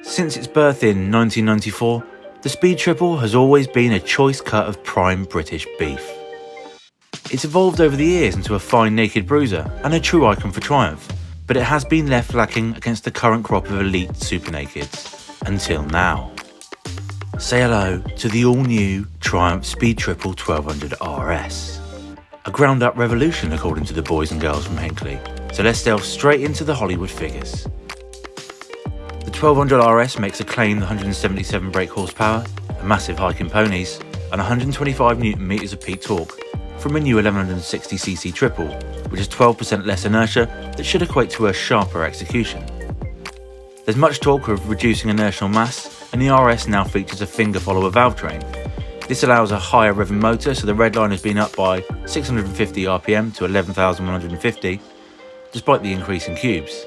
Since its birth in 1994, the Speed Triple has always been a choice cut of prime British beef. It's evolved over the years into a fine naked bruiser and a true icon for Triumph, but it has been left lacking against the current crop of elite super nakeds, until now. Say hello to the all-new Triumph Speed Triple 1200 RS. A ground-up revolution according to the boys and girls from Hinckley, so let's delve straight into the Hollywood figures. The 1200 RS makes a claimed 177 brake horsepower, a massive hike in ponies, and 125 Nm of peak torque from a new 1160cc triple, which is 12% less inertia that should equate to a sharper execution. There's much talk of reducing inertial mass, and the RS now features a finger follower valve train. This allows a higher revving motor, so the red line has been up by 650 RPM to 11,150, despite the increase in cubes.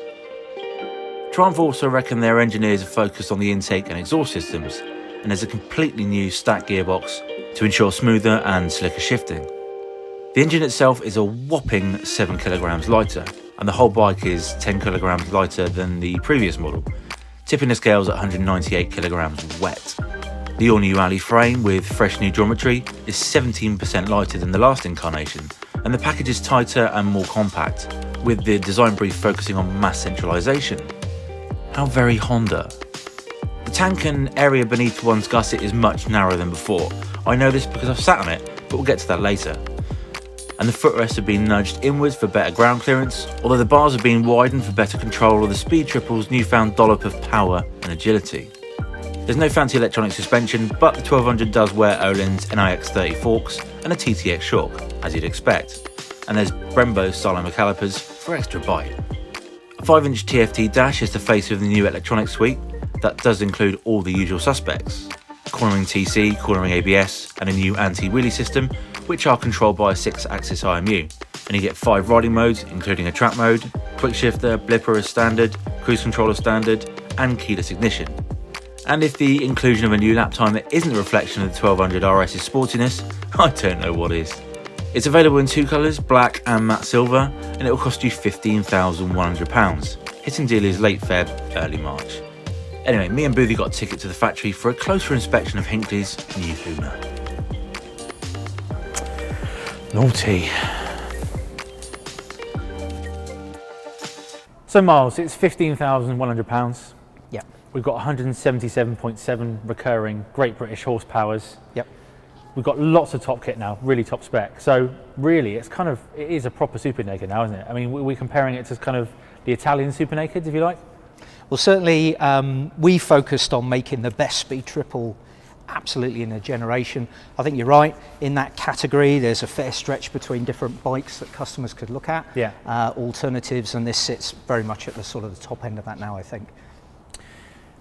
Triumph also reckon their engineers are focused on the intake and exhaust systems, and there's a completely new stack gearbox to ensure smoother and slicker shifting. The engine itself is a whopping 7 kilograms lighter, and the whole bike is 10 kilograms lighter than the previous model, tipping the scales at 198 kilograms wet. The all-new alley frame with fresh new geometry is 17% lighter than the last incarnation, and the package is tighter and more compact, with the design brief focusing on mass centralisation. How very Honda. The tank and area beneath one's gusset is much narrower than before. I know this because I've sat on it, but we'll get to that later. And the footrests have been nudged inwards for better ground clearance, although the bars have been widened for better control of the Speed Triple's newfound dollop of power and agility. There's no fancy electronic suspension, but the 1200 does wear Öhlins NIX30 forks and a TTX shock, as you'd expect. And there's Brembo Stylo calipers for extra bite. A 5-inch TFT dash is the face of the new electronic suite that does include all the usual suspects. Cornering TC, cornering ABS, and a new anti-wheelie system, which are controlled by a 6-axis IMU. And you get 5 riding modes, including a track mode, quick shifter, blipper as standard, cruise control as standard, and keyless ignition. And if the inclusion of a new lap time that isn't a reflection of the 1200 RS's sportiness, I don't know what is. It's available in 2 colours, black and matte silver, and it will cost you £15,100, hitting dealers late Feb, early March. Anyway, me and Boothie got a ticket to the factory for a closer inspection of Hinckley's new Hooner. Naughty. So Miles, it's £15,100. Yep. We've got 177.7 recurring Great British horsepowers. Yep. We've got lots of top kit now, really top spec. So really, it is a proper super naked now, isn't it? I mean, we're comparing it to kind of the Italian super nakeds, if you like. Well, certainly we focused on making the best Speed Triple absolutely in a generation. I think you're right, in that category there's a fair stretch between different bikes that customers could look at, alternatives, and this sits very much at the sort of the top end of that now, I think.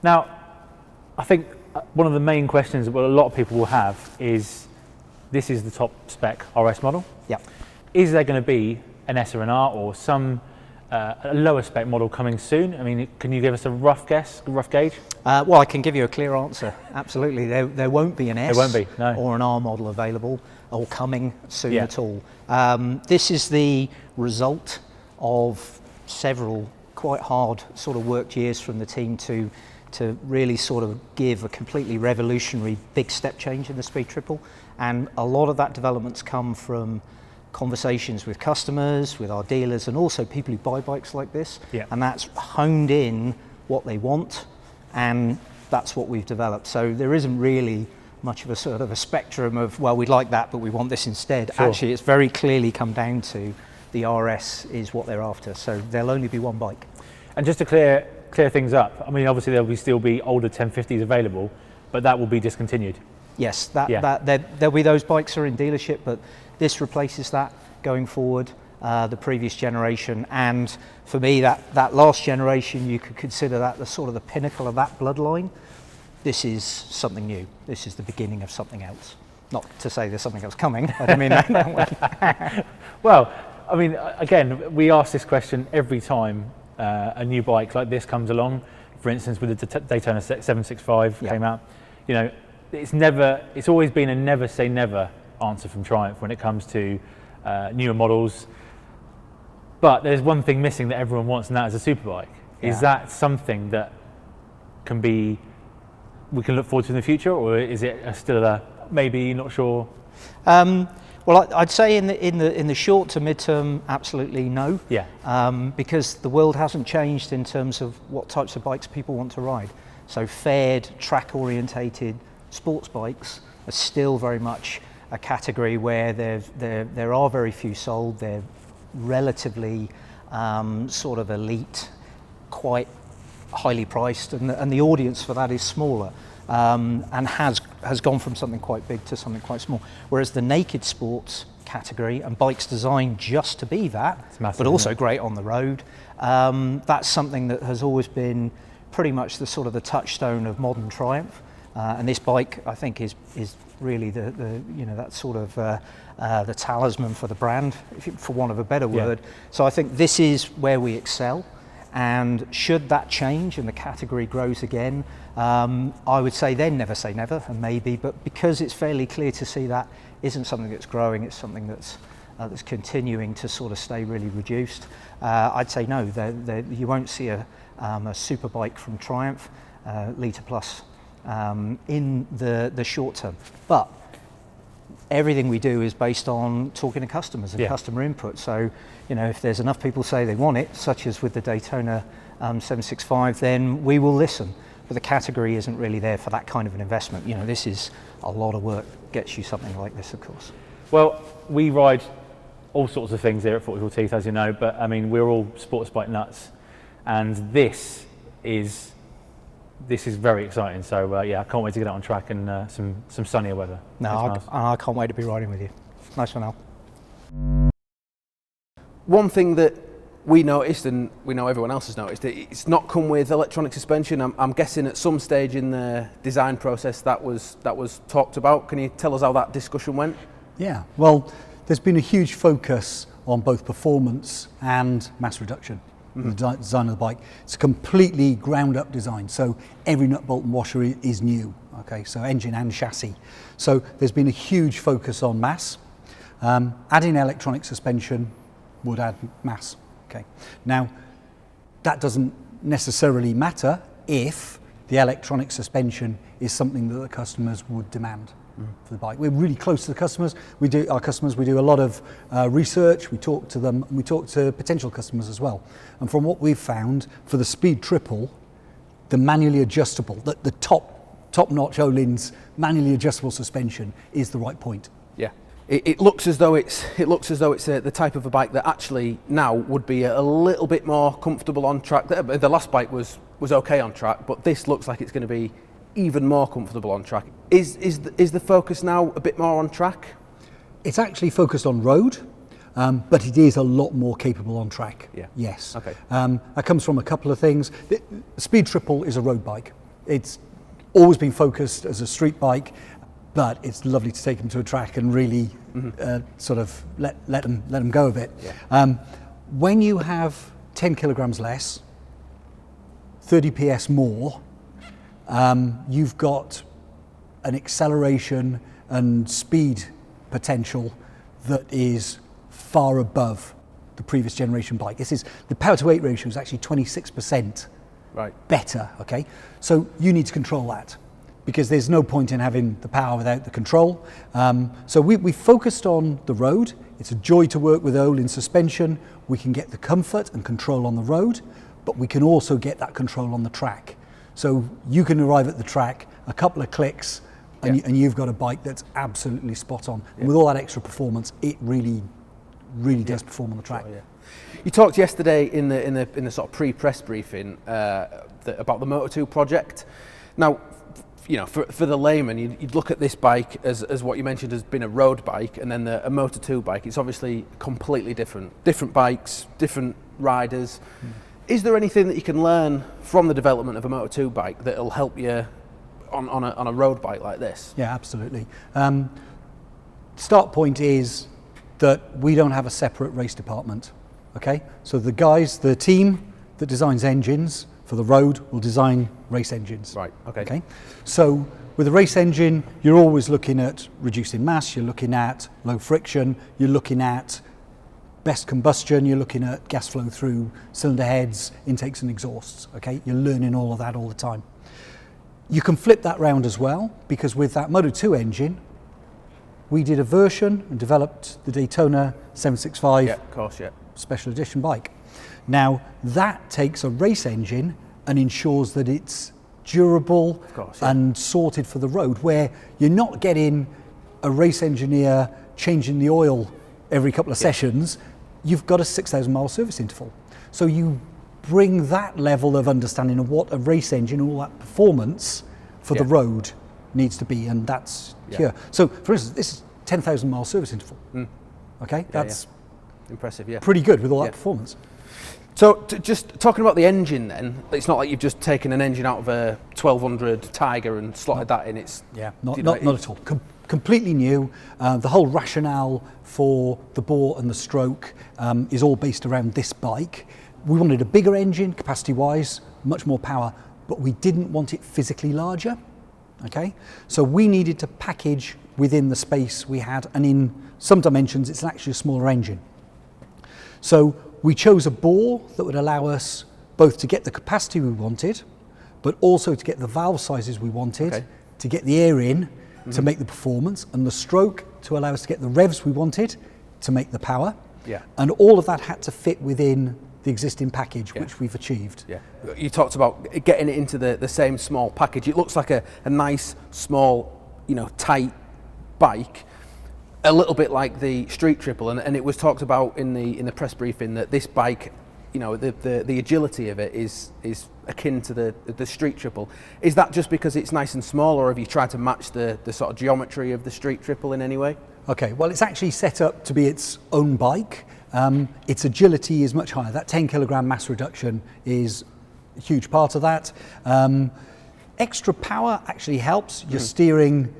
Now, I think one of the main questions that a lot of people will have is, this is the top spec RS model. Yep. Is there going to be an S or an R or some a lower spec model coming soon? I mean, can you give us a rough guess, rough gauge? Well, I can give you a clear answer. Absolutely, there won't be an S or an R model available or coming soon at all. This is the result of several quite hard sort of worked years from the team to really sort of give a completely revolutionary big step change in the Speed Triple, and a lot of that development's come from conversations with customers, with our dealers, and also people who buy bikes like this, and that's honed in what they want, and that's what we've developed. So there isn't really much of a sort of a spectrum of, well, we'd like that but we want this instead. Sure. Actually, it's very clearly come down to the RS is what they're after, so there'll only be one bike. And just to clear things up, I mean, obviously there'll still be older 1050s available, but that will be discontinued. Yes, there'll be those bikes are in dealership, but this replaces that going forward, the previous generation. And for me, that last generation, you could consider that the sort of the pinnacle of that bloodline. This is something new. This is the beginning of something else. Not to say there's something else coming, I don't mean that way. Well, I mean, again, we ask this question every time a new bike like this comes along. For instance, with the Daytona 765 came out, you know, it's always been a never say never answer from Triumph when it comes to newer models. But there's one thing missing that everyone wants, and that is a superbike. Is that something that we can look forward to in the future, or is it still a maybe, not sure? Well, I'd say in the short to mid-term, absolutely no. Yeah. Because the world hasn't changed in terms of what types of bikes people want to ride. So fared, track-orientated sports bikes are still very much a category where there are very few sold. They're relatively sort of elite, quite highly priced, and the audience for that is smaller. And has gone from something quite big to something quite small. Whereas the naked sports category and bikes designed just to be that, massive, but also great on the road, that's something that has always been pretty much the sort of the touchstone of modern Triumph. And this bike, I think, is really the that sort of the talisman for the brand, for want of a better word. So I think this is where we excel. And should that change and the category grows again, I would say then never say never, and maybe, but because it's fairly clear to see that isn't something that's growing, it's something that's continuing to sort of stay really reduced, I'd say no, you won't see a super bike from Triumph, Litre Plus, in the short term. But everything we do is based on talking to customers and customer input. So, if there's enough people say they want it, such as with the Daytona 765, then we will listen. But the category isn't really there for that kind of an investment. This is a lot of work, gets you something like this, of course. Well, we ride all sorts of things here at 44 Teeth, as you know, but I mean, we're all sports bike nuts, and this is very exciting. So I can't wait to get out on track and some sunnier weather. No, I can't wait to be riding with you. Nice one, Al. One thing that we noticed, and we know everyone else has noticed, that it's not come with electronic suspension. I'm guessing at some stage in the design process that was talked about. Can you tell us how that discussion went? Yeah, well, there's been a huge focus on both performance and mass reduction. The design of the bike. It's a completely ground up design, so every nut, bolt and washer is new, okay, so engine and chassis. So there's been a huge focus on mass. Adding electronic suspension would add mass, okay. Now, that doesn't necessarily matter if the electronic suspension is something that the customers would demand for the bike. We're really close to the customers. We do a lot of research, we talk to them, and we talk to potential customers as well. And from what we've found, for the Speed Triple, the manually adjustable, the top-notch Öhlins manually adjustable suspension is the right point. Yeah. It looks as though it's the type of a bike that actually now would be a little bit more comfortable on track. The last bike was okay on track, but this looks like it's going to be even more comfortable on track. Is the focus now a bit more on track? It's actually focused on road, but it is a lot more capable on track. Yeah. Yes. Okay. That comes from a couple of things. The Speed Triple is a road bike. It's always been focused as a street bike, but it's lovely to take them to a track and really sort of let them go a bit. Yeah. When you have 10 kilograms less, 30 PS more, you've got an acceleration and speed potential that is far above the previous generation bike. The power to weight ratio is actually 26% better, okay? So you need to control that, because there's no point in having the power without the control. So we focused on the road. It's a joy to work with Öhlins suspension. We can get the comfort and control on the road, but we can also get that control on the track. So you can arrive at the track, a couple of clicks, and you've got a bike that's absolutely spot on. And with all that extra performance, it really does perform on the track. Sure, yeah. You talked yesterday in the sort of pre-press briefing about the Moto2 project. Now, for the layman, you'd look at this bike as what you mentioned has been a road bike, and then a Moto2 bike. It's obviously completely different bikes, different riders. Is there anything that you can learn from the development of a Moto2 bike that'll help you on a road bike like this? Yeah, absolutely. Start point is that we don't have a separate race department, okay? So the team that designs engines for the road will design race engines. Right, okay. So with a race engine, you're always looking at reducing mass, you're looking at low friction, you're looking at best combustion, you're looking at gas flow through cylinder heads, intakes and exhausts, okay? You're learning all of that all the time. You can flip that round as well, because with that Moto 2 engine, we did a version and developed the Daytona 765 of course, special edition bike. Now, that takes a race engine and ensures that it's durable and sorted for the road, where you're not getting a race engineer changing the oil every couple of sessions. You've got a 6,000 mile service interval. So you bring that level of understanding of what a race engine, all that performance for the road needs to be, and that's here. So, for instance, this is 10,000 mile service interval. Okay, that's impressive. Pretty good with all that performance. So, just talking about the engine, then, it's not like you've just taken an engine out of a 1200 Tiger and slotted that in. It's not at all. Completely new. The whole rationale for the bore and the stroke is all based around this bike. We wanted a bigger engine, capacity-wise, much more power, but we didn't want it physically larger. Okay, so we needed to package within the space we had, and in some dimensions, it's actually a smaller engine. So we chose a bore that would allow us both to get the capacity we wanted, but also to get the valve sizes we wanted, to get the air in, to make the performance, and the stroke to allow us to get the revs we wanted to make the power. And all of that had to fit within the existing package, which we've achieved. You talked about getting it into the same small package. It looks like a nice, small, tight bike, a little bit like the Street Triple, and it was talked about in the press briefing that this bike, the agility of it is akin to the Street Triple. Is that just because it's nice and small, or have you tried to match the sort of geometry of the Street Triple in any way? Okay, well, it's actually set up to be its own bike. Its agility is much higher. That 10 kilogram mass reduction is a huge part of that. Extra power actually helps. You're steering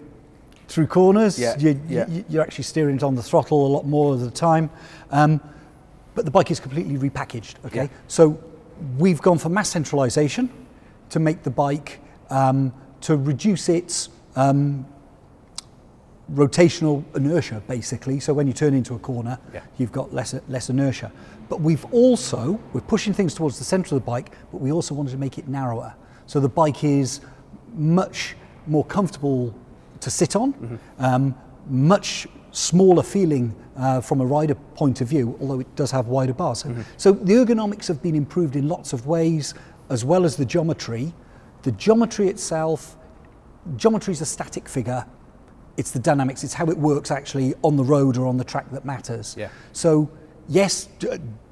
through corners. You're actually steering it on the throttle a lot more of the time. But the bike is completely repackaged. Okay, so we've gone for mass centralization to make the bike to reduce its rotational inertia, basically. So when you turn into a corner, you've got less inertia. But we're pushing things towards the center of the bike, but we also wanted to make it narrower. So the bike is much more comfortable to sit on, much smaller feeling from a rider point of view, although it does have wider bars. So the ergonomics have been improved in lots of ways, as well as the geometry. The geometry itself, geometry is a static figure. It's the dynamics, it's how it works actually on the road or on the track that matters. So yes,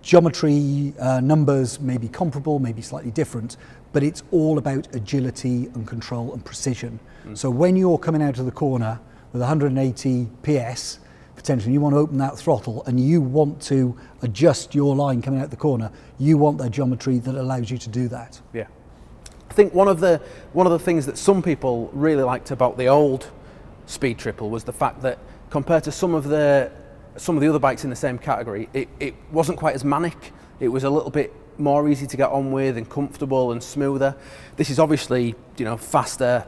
geometry numbers may be comparable, maybe slightly different, but it's all about agility and control and precision. So when you're coming out of the corner with 180 PS, potentially you want to open that throttle and you want to adjust your line coming out the corner, you want that geometry that allows you to do that. I think one of the things that some people really liked about the old Speed Triple was the fact that compared to some of the other bikes in the same category, it wasn't quite as manic. It was a little bit more easy to get on with and comfortable and smoother. This is obviously faster,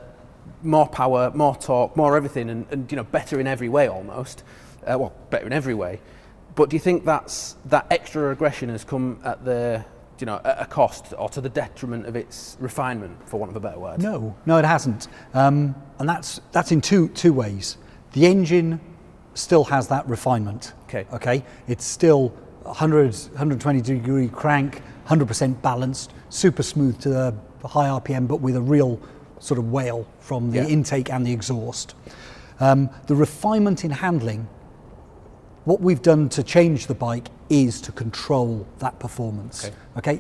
more power, more torque, more everything, and better in every way almost. Better in every way. But do you think that extra aggression has come at at a cost or to the detriment of its refinement, for want of a better word? No, it hasn't. And that's in two ways. The engine still has that refinement. Okay. It's still 120 degree crank, 100% balanced, super smooth to the high RPM, but with a real sort of wail from the intake and the exhaust. The refinement in handling, what we've done to change the bike is to control that performance. Okay,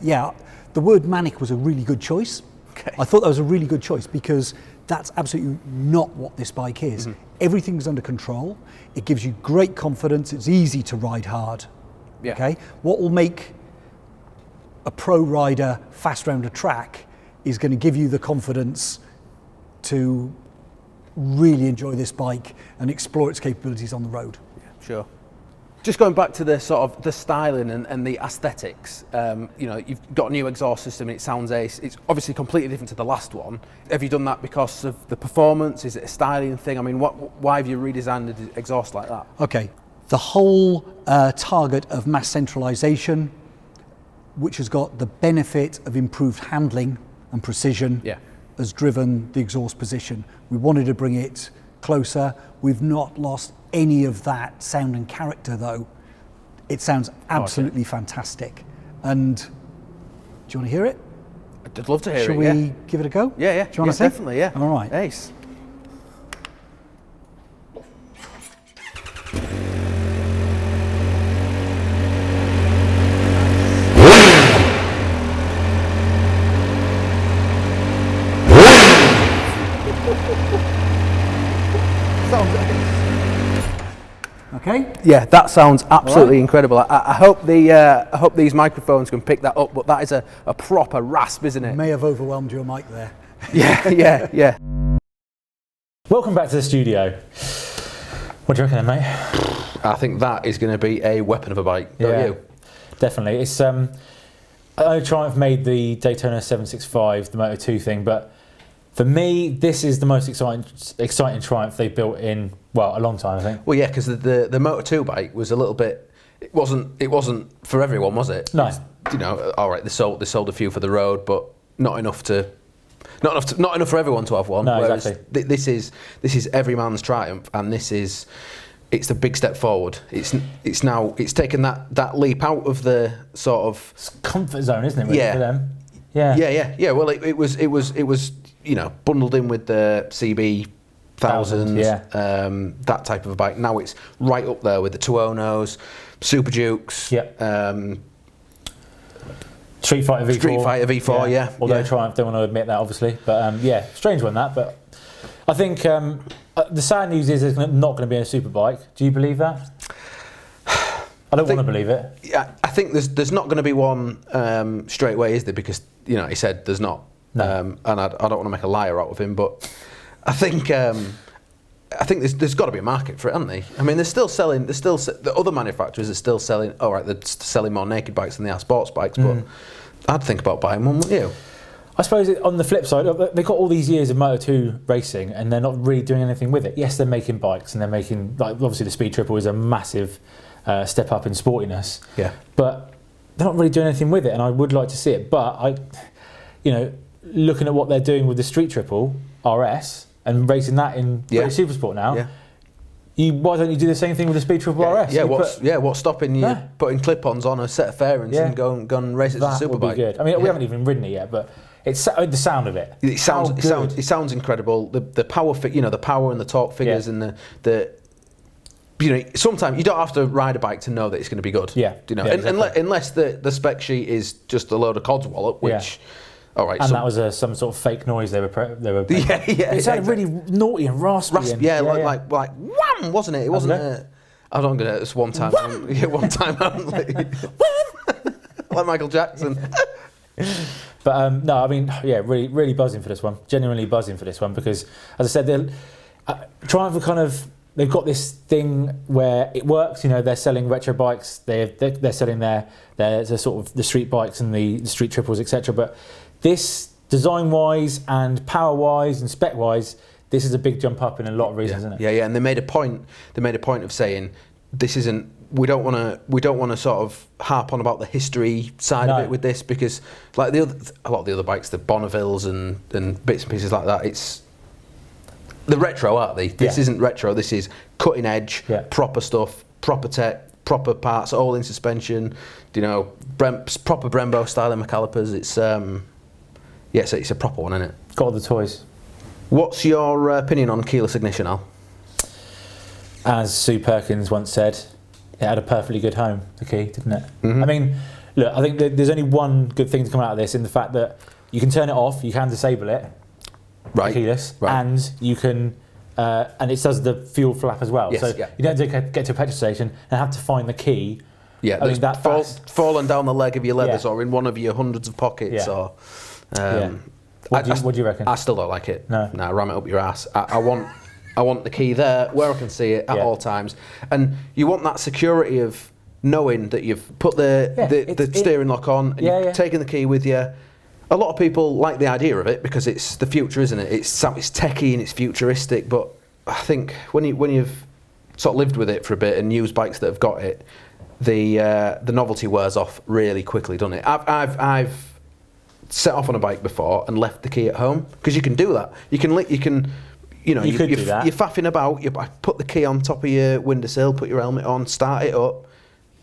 the word manic was a really good choice. I thought that was a really good choice because that's absolutely not what this bike is. Everything's under control. It gives you great confidence. It's easy to ride hard. Okay, what will make a pro rider fast around a track is going to give you the confidence to really enjoy this bike and explore its capabilities on the road. Sure. Just going back to the sort of the styling and the aesthetics, you've got a new exhaust system and it sounds ace. It's obviously completely different to the last one. Have you done that because of the performance? Is it a styling thing? I mean, why have you redesigned the exhaust like that? Okay, the whole target of mass centralization, which has got the benefit of improved handling and precision, has driven the exhaust position. We wanted to bring it closer. We've not lost any of that sound and character though. It sounds absolutely fantastic. And do you want to hear it? I'd love to hear it. Shall we give it a go? Yeah, yeah. Do you want to see? Definitely, yeah. All right. Ace. Okay. Yeah, that sounds absolutely incredible. I hope I hope these microphones can pick that up, but that is a proper rasp, isn't it? May have overwhelmed your mic there. Yeah. Welcome back to the studio. What do you reckon then, mate? I think that is going to be a weapon of a bike, don't you? Definitely. It's I know Triumph made the Daytona 765, the Moto 2 thing, but for me, this is the most exciting Triumph they've built in, well, a long time, I think. Well, yeah, because the Moto 2 bike was a little bit. It wasn't for everyone, was it? No. You know, all right, they sold a few for the road, but not enough for everyone to have one. No, whereas exactly. This is every man's Triumph, and it's a big step forward. It's taken that leap out of the sort of comfort zone, isn't it? Really, for them. Yeah. Well, it was bundled in with the CB thousands, that type of a bike. Now it's right up there with the Tuonos, Super Dukes, Street Fighter V4, yeah. Although Triumph don't want to admit that, obviously, but strange one that. But I think the sad news is there's not going to be a super bike. Do you believe that? I don't want to believe it. Yeah, I think there's not going to be one straight away, is there? Because he said there's not. No. And I don't want to make a liar out of him, but I think there's got to be a market for it, hasn't they? I mean, the other manufacturers are still selling. All right, they're selling more naked bikes than they are sports bikes, but I'd think about buying one, wouldn't you? I suppose on the flip side, they've got all these years of Moto 2 racing, and they're not really doing anything with it. Yes, they're making bikes, and they're making obviously the Speed Triple is a massive step up in sportiness. Yeah. But they're not really doing anything with it, and I would like to see it. But looking at what they're doing with the Street Triple RS and racing that in British Supersport now, why don't you do the same thing with the Speed Triple RS? What's stopping you putting clip-ons on a set of fairings and go and race it as a superbike? That would be good. I mean, we haven't even ridden it yet, but it's the sound of it. It sounds incredible. The power, the power and the torque figures and the. Sometimes you don't have to ride a bike to know that it's going to be good. Exactly. Unless the spec sheet is just a load of codswallop, which. All right, and that was some sort of fake noise they were. It sounded really naughty and raspy. Like wham, wasn't it? It wasn't. I'm not gonna. It's one time. One time only. Like Michael Jackson. But no, I mean, really, really buzzing for this one. Genuinely buzzing for this one because, as I said, Triumph they've got this thing where it works. They're selling retro bikes. They're selling their sort of the street bikes and the street triples, etc. But this, design-wise and power-wise and spec-wise, this is a big jump up in a lot of reasons, isn't it? Yeah. And they made a point. They made a point of saying this isn't. We don't want to sort of harp on about the history side of it with this because, like a lot of the other bikes, the Bonnevilles and bits and pieces like that, it's. They're retro, aren't they? This isn't retro. This is cutting edge, proper stuff, proper tech, proper parts, all in suspension. Proper Brembo styling calipers. It's it's a proper one, isn't it? Got all the toys. What's your opinion on keyless ignition, Al? As Sue Perkins once said, it had a perfectly good home. The key, didn't it? Mm-hmm. I mean, look, I think there's only one good thing to come out of this in the fact that you can turn it off, you can disable it. Keyless, and you can, and it does the fuel flap as well. Yes, so you don't have to get to a petrol station and have to find the key. Yeah, I mean, fallen down the leg of your leathers or in one of your hundreds of pockets. Or, What do you reckon? I still don't like it. No, ram it up your ass. I want the key there where I can see it at all times, and you want that security of knowing that you've put the steering lock on and you've taken the key with you. A lot of people like the idea of it because it's the future, isn't it? It's techie and it's futuristic, but I think when you've sort of lived with it for a bit and used bikes that have got it, the novelty wears off really quickly, doesn't it? I've set off on a bike before and left the key at home? Because you can do that. You can, you know, You could do that. You're faffing about. You put the key on top of your windowsill, put your helmet on, start it up,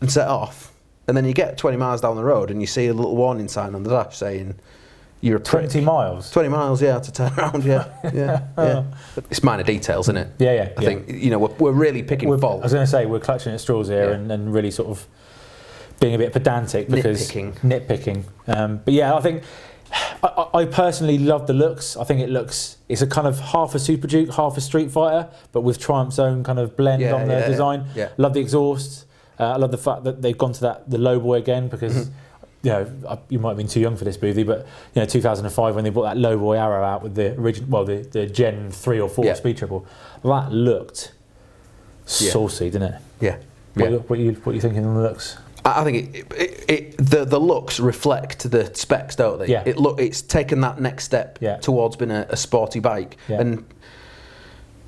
and set off. And then you get 20 miles down the road and you see a little warning sign on the dash saying you're a prick. 20 miles? 20 miles, yeah, to turn around, yeah. It's minor details, isn't it? Yeah. I think, you know, we're really picking fault. I was going to say, we're clutching at straws here and really sort of being a bit pedantic because nitpicking. But yeah, I think I personally love the looks. I think it's a kind of half a Super Duke, half a Street Fighter, but with Triumph's own kind of blend on the design. Yeah. Love the exhaust. I love the fact that they've gone to the lowboy again because, you know, you might have been too young for this, Boothie, but, you know, 2005 when they brought that lowboy arrow out with the original, well, the Gen 3 or 4 Speed Triple, that looked saucy, didn't it? Yeah. What are you thinking on the looks? I think the looks reflect the specs, don't they? Yeah. It's taken that next step towards being a sporty bike, and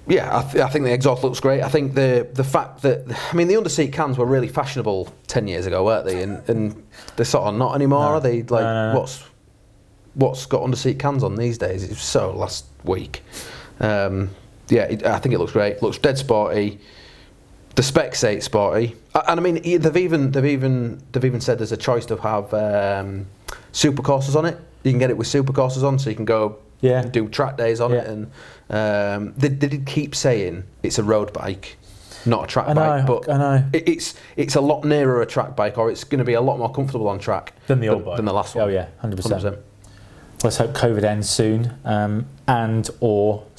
I think the exhaust looks great. I think the fact that, I mean, the underseat cans were really fashionable 10 years ago, weren't they? And they're sort of not anymore. Are they? Like, no. What's got underseat cans on these days? It's so last week. I think it looks great. Looks dead sporty. The specs say it's sporty, and I mean they've even said there's a choice to have super coursers on it. You can get it with super coursers on, so you can go do track days on it. And they did keep saying it's a road bike, not a track bike. But I know it's a lot nearer a track bike, or it's going to be a lot more comfortable on track than the old bike, than the last one. Oh yeah, 100%. Let's hope COVID ends soon, and or /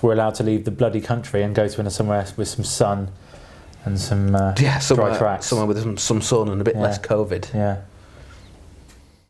we're allowed to leave the bloody country and go to somewhere with some sun and some dry tracks. Somewhere with some sun and a bit less COVID. Yeah.